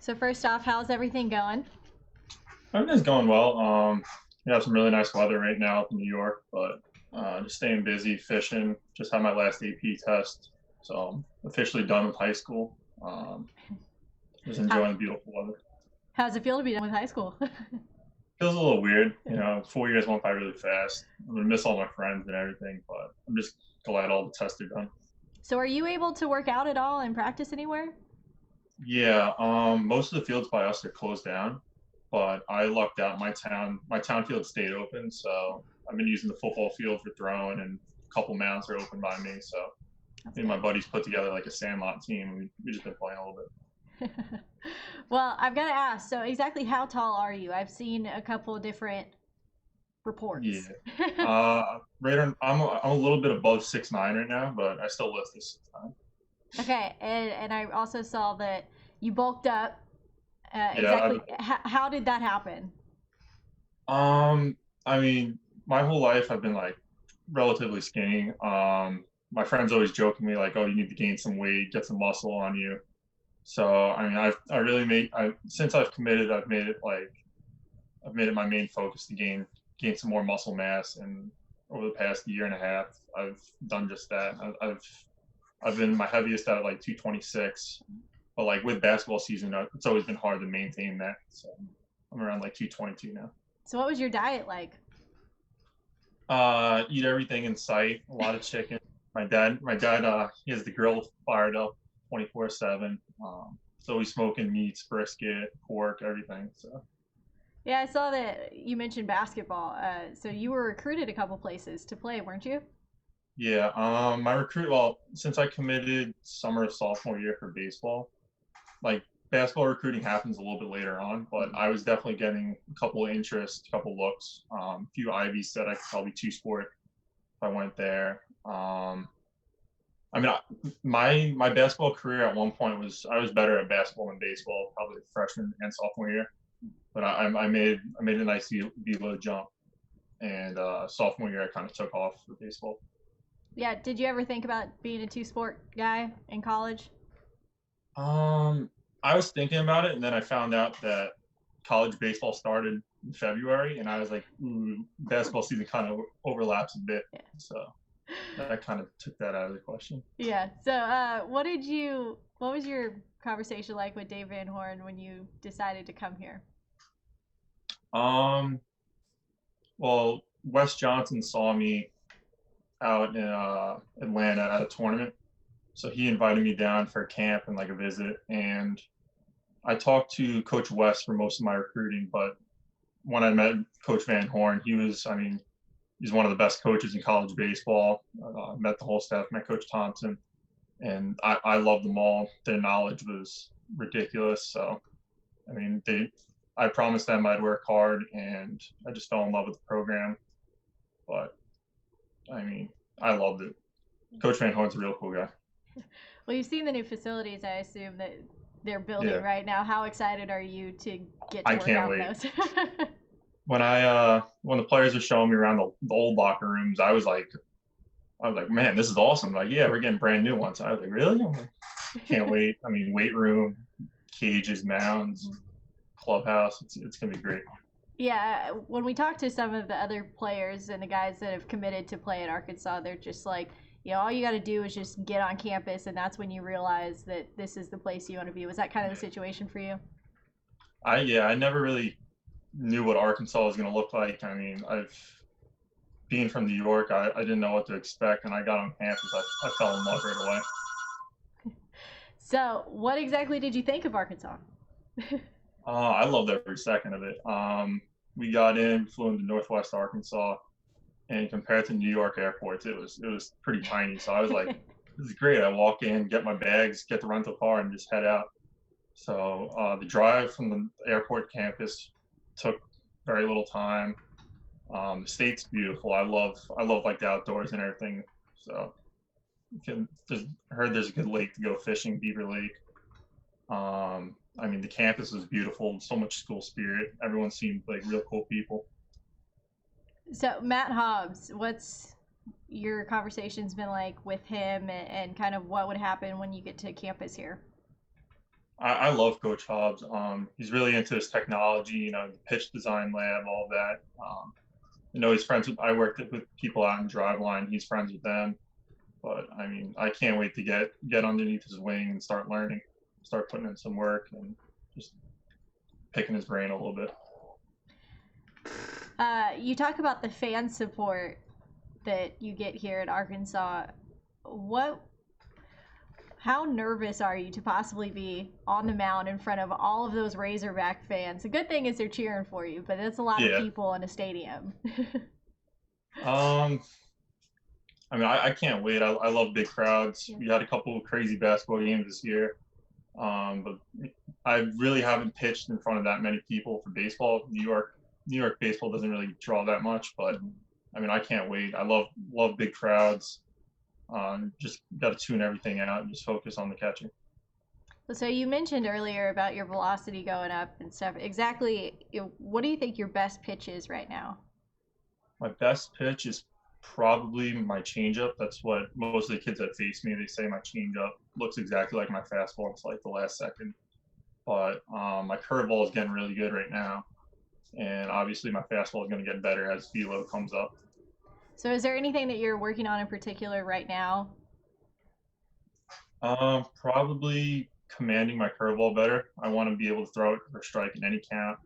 So first off, how's everything going? Everything's going well. We have some really nice weather right now up in New York, but just staying busy, fishing. Just had my last AP test, so I'm officially done with high school. Just How enjoying the beautiful weather. how's it feel to be done with high school? Feels a little weird, 4 years went by really fast. I'm gonna miss all my friends and everything, but I'm just glad all the tests are done. So are you able to work out at all and practice anywhere? Yeah, most of the fields by us are closed down, but I lucked out. My town field stayed open, so I've been using the football field for throwing, and a couple mounds are open by me. So That's me and my good. buddies put together like a sandlot team. We just been playing a little bit. Well, I've got to ask. So exactly how tall are you? I've seen a couple of different Yeah. reports. Right on. I'm a little bit above 6'9" right now, but I still lift this 6'9". Okay, and I also saw that you bulked up. Yeah. Exactly, how did that happen? I mean, my whole life I've been like relatively skinny. My friends always joke with me like, "Oh, you need to gain some weight, get some muscle on you." So I mean, I really made I since I've committed, I've made it my main focus to gain some more muscle mass, and over the past year and a half, I've done just that. I've been my heaviest at like 226, but like with basketball season, it's always been hard to maintain that. So I'm around like 222 now. So what was your diet like? Eat everything in sight. A lot of chicken. My dad, he has the grill fired up 24/7. So he's smoking meats, brisket, pork, everything. So Yeah, I saw that you mentioned basketball. So you were recruited a couple places to play, weren't you? yeah, my recruit. Well, since I committed summer of sophomore year for baseball, like basketball recruiting happens a little bit later on, but I was definitely getting a couple of interests, a couple of looks. A few Ivies said I could probably two sport if I went there. I mean, my basketball career at one point was I was better at basketball than baseball, probably freshman and sophomore year. But I made a nice velo jump, and sophomore year I kind of took off for baseball. Yeah, did you ever think about being a two sport guy in college? Um, I was thinking about it, and then I found out that college baseball started in February, and I was like, ooh, basketball season kind of overlaps a bit, Yeah. so that kind of took that out of the question. Yeah. So, what was your conversation like with Dave Van Horn when you decided to come here? Um, well, Wes Johnson saw me out in Atlanta at a tournament, so he invited me down for a camp and like a visit, and I talked to Coach West for most of my recruiting, but when I met Coach Van Horn, I mean, he's one of the best coaches in college baseball. Met the whole staff, met Coach Thompson, and I loved them all. Their knowledge was ridiculous. So, I mean, I promised them I'd work hard, and I just fell in love with the program. But I mean, I loved it. Coach Van Horn's a real cool guy. Well, you've seen the new facilities, I assume, that they're building Yeah, right now. How excited are you to get to I work can't out in wait. those? When the players were showing me around the old locker rooms, I was like, man, this is awesome. Like, yeah, we're getting brand new ones. I was like, really? I'm like, can't wait. I mean, weight room, cages, mounds, clubhouse. It's gonna be great. Yeah, when we talk to some of the other players and the guys that have committed to play at Arkansas, they're just like, all you got to do is just get on campus, and that's when you realize that this is the place you want to be. Was that kind of the situation for you? I never really knew what Arkansas was gonna look like. I mean, I've being from New York, I didn't know what to expect, and I got on campus. I fell in love right away. So, what exactly did you think of Arkansas? I loved every second of it. We got in, flew into Northwest Arkansas, and compared to New York airports, it was pretty tiny. So I was like, this is great. I walk in, get my bags, get the rental car, and just head out. So the drive from the airport campus took very little time. The state's beautiful. I love like the outdoors and everything. So I heard there's a good lake to go fishing, Beaver Lake. I mean, the campus was beautiful. So much school spirit. Everyone seemed like real cool people. So, Matt Hobbs, what's your conversations been like with him, and kind of what would happen when you get to campus here? I love Coach Hobbs. He's really into his technology, the pitch design lab, all that. He's friends with. I worked with people out in Driveline. He's friends with them. But I mean, I can't wait to get underneath his wing and start learning, start putting in some work, and just picking his brain a little bit. You talk about the fan support that you get here at Arkansas. How nervous are you to possibly be on the mound in front of all of those Razorback fans? The good thing is they're cheering for you, but it's a lot of people in a stadium. I mean, I can't wait. I love big crowds. We had a couple of crazy basketball games this year, but I really haven't pitched in front of that many people for baseball. New York baseball doesn't really draw that much, but I mean, I can't wait. I love big crowds. Just got to tune everything out and just focus on the catching. So you mentioned earlier about your velocity going up and stuff. Exactly, what do you think your best pitch is right now? My best pitch is probably my changeup. That's what most of the kids that face me, they say my changeup looks exactly like my fastball. It's like the last second. But my curveball is getting really good right now. And obviously my fastball is going to get better as velo comes up. So is there anything that you're working on in particular right now? Probably commanding my curveball better. I want to be able to throw it for a strike in any count,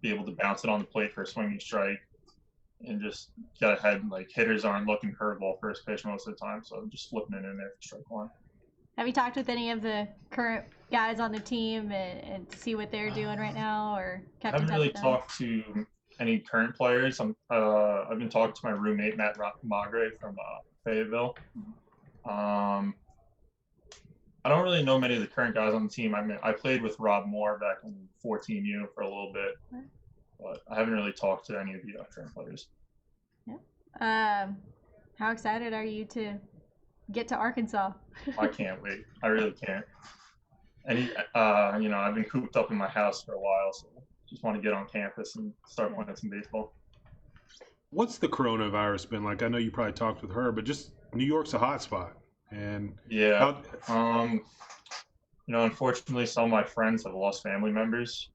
be able to bounce it on the plate for a swinging strike, and just get ahead. Like hitters aren't looking curveball first pitch most of the time, so I'm just flipping it in there for strike one. Have you talked with any of the current guys on the team and see what they're doing right now, or kept in touch with them? I haven't really talked to any current players. I've been talking to my roommate Matt Magre from Fayetteville. I don't really know many of the current guys on the team. I mean, I played with Rob Moore back in 14U for a little bit, but I haven't really talked to any of the current players. Yeah. How excited are you to get to Arkansas? I can't wait. I really can't. And I've been cooped up in my house for a while, so just want to get on campus and start playing some baseball. What's the coronavirus been like? I know you probably talked with her, but just New York's a hot spot. And yeah, unfortunately, some of my friends have lost family members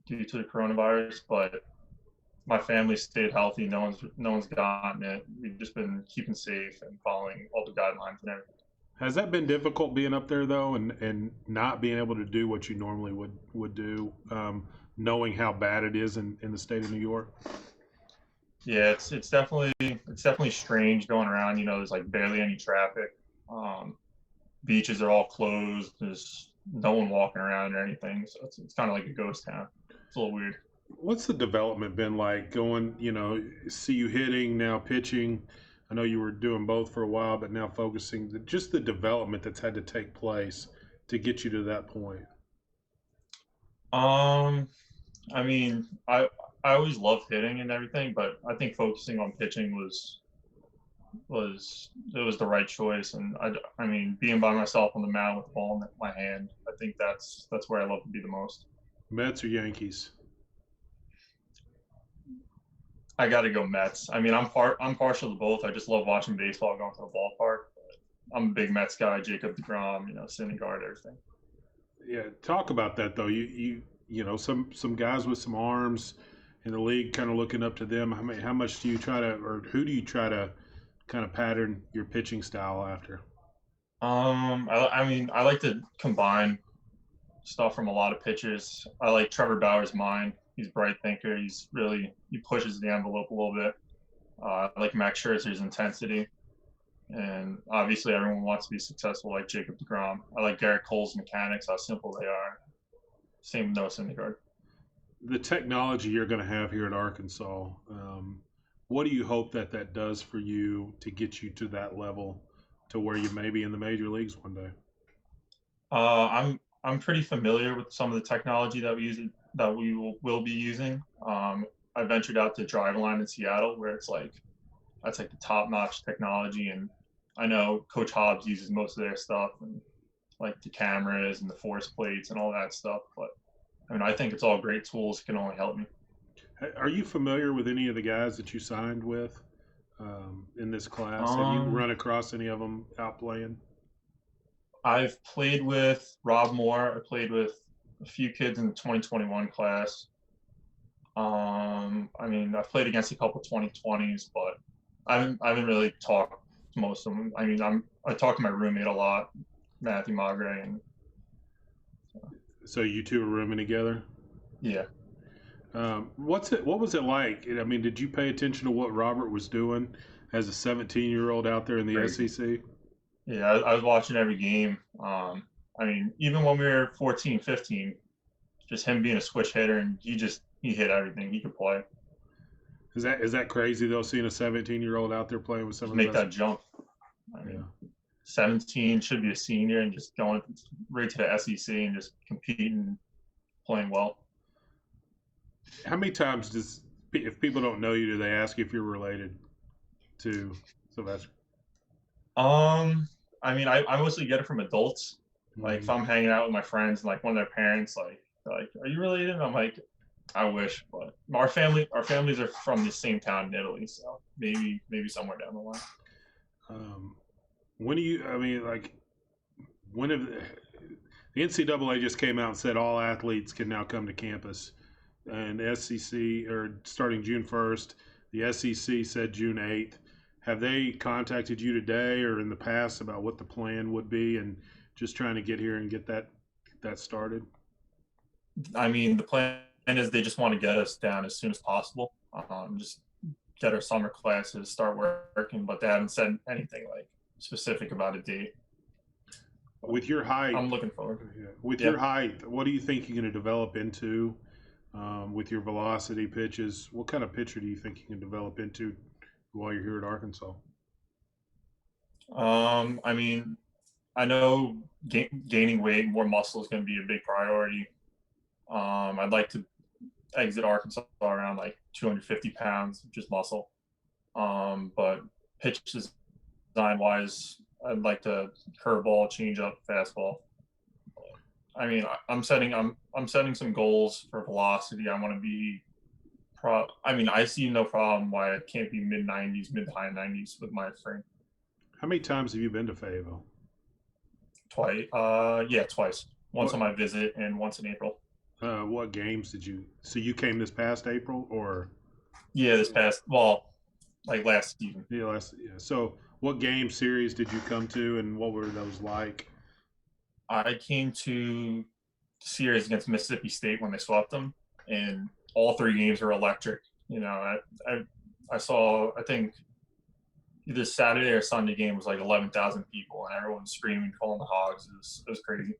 due to the coronavirus, but my family stayed healthy. No one's gotten it. We've just been keeping safe and following all the guidelines and everything. Has that been difficult being up there though, and not being able to do what you normally would do, knowing how bad it is in the state of New York? Yeah, it's definitely strange going around. There's like barely any traffic. Beaches are all closed. There's no one walking around or anything, so it's kind of like a ghost town. It's a little weird. What's the development been like going, see you hitting, now pitching? I know you were doing both for a while, but now focusing, just the development that's had to take place to get you to that point. I mean, I always loved hitting and everything, but I think focusing on pitching was the right choice. And I mean, being by myself on the mound with the ball in my hand, I think that's where I love to be the most. Mets or Yankees? I got to go Mets. I mean, I'm partial to both. I just love watching baseball, going to the ballpark. I'm a big Mets guy. Jacob deGrom, Syndergaard, everything. Yeah, talk about that though. You some guys with some arms in the league, kind of looking up to them. How much do you try to, or who do you try to kind of pattern your pitching style after? I mean, I like to combine stuff from a lot of pitchers. I like Trevor Bauer's mind. He's a bright thinker. He pushes the envelope a little bit. I like Max Scherzer's intensity. And obviously everyone wants to be successful like Jacob deGrom. I like Garrett Cole's mechanics, how simple they are. Same with Noah Syndergaard. The technology you're going to have here at Arkansas, what do you hope that does for you to get you to that level, to where you may be in the major leagues one day? I'm pretty familiar with some of the technology that we will be using. I ventured out to Driveline in Seattle, where that's like the top-notch technology, and I know Coach Hobbs uses most of their stuff, and like the cameras and the force plates and all that stuff. But I mean, I think it's all great tools. It can only help me. Are you familiar with any of the guys that you signed with in this class? Have you run across any of them out playing? I've played with Rob Moore. I played with a few kids in the 2021 class. I mean, I've played against a couple 2020s, but I haven't really talked to most of them. I mean, I talk to my roommate a lot, Matthew Magre, and So you two are rooming together. yeah. What was it like? I mean, did you pay attention to what Robert was doing as a 17-year-old out there in the Crazy. SEC? Yeah, I was watching every game. I mean, even when we were 14, 15, just him being a switch hitter, and he hit everything. He could play. Is that crazy though? Seeing a 17-year-old out there playing with some Just of the make best. that jump. I mean, Yeah. 17 should be a senior and just going right to the SEC and just competing, playing well. How many times if people don't know you, do they ask if you're related to Sylvester? I mean, I mostly get it from adults. Like if Mhm. I'm hanging out with my friends and like one of their parents, like, are you related? And I'm like, I wish, but our families are from the same town in Italy, so maybe somewhere down the line. When do you? I mean, like, when have the NCAA just came out and said all athletes can now come to campus, and the SEC or starting June 1st, the SEC said June 8th. Have they contacted you today or in the past about what the plan would be and just trying to get here and get that started? I mean, the plan is they just want to get us down as soon as possible. Just get our summer classes, start working, but they haven't said anything like specific about a date. With your height, I'm looking forward. with your height, what do you think you're going to develop into with your velocity pitches? What kind of pitcher do you think you can develop into while you're here at Arkansas? I mean, I know gaining weight, more muscle is going to be a big priority. I'd like to exit Arkansas around like 250 pounds, just muscle. But pitch design wise, I'd like to curveball, change up, fastball. I mean, I'm setting some goals for velocity. I want to be I mean, I see no problem why it can't be mid 90s, mid high 90s with my frame. How many times have you been to Fayetteville? Twice. Yeah, twice. Once on my visit and once in April. What games did you? So you came this past April, or? Yeah, like last season. Yeah. So what game series did you come to, and what were those like? I came to the series against Mississippi State when they swept them, and all three games were electric. You know, I saw, I think either Saturday or Sunday game was like 11,000 people, and everyone screaming, calling the Hogs. It was crazy.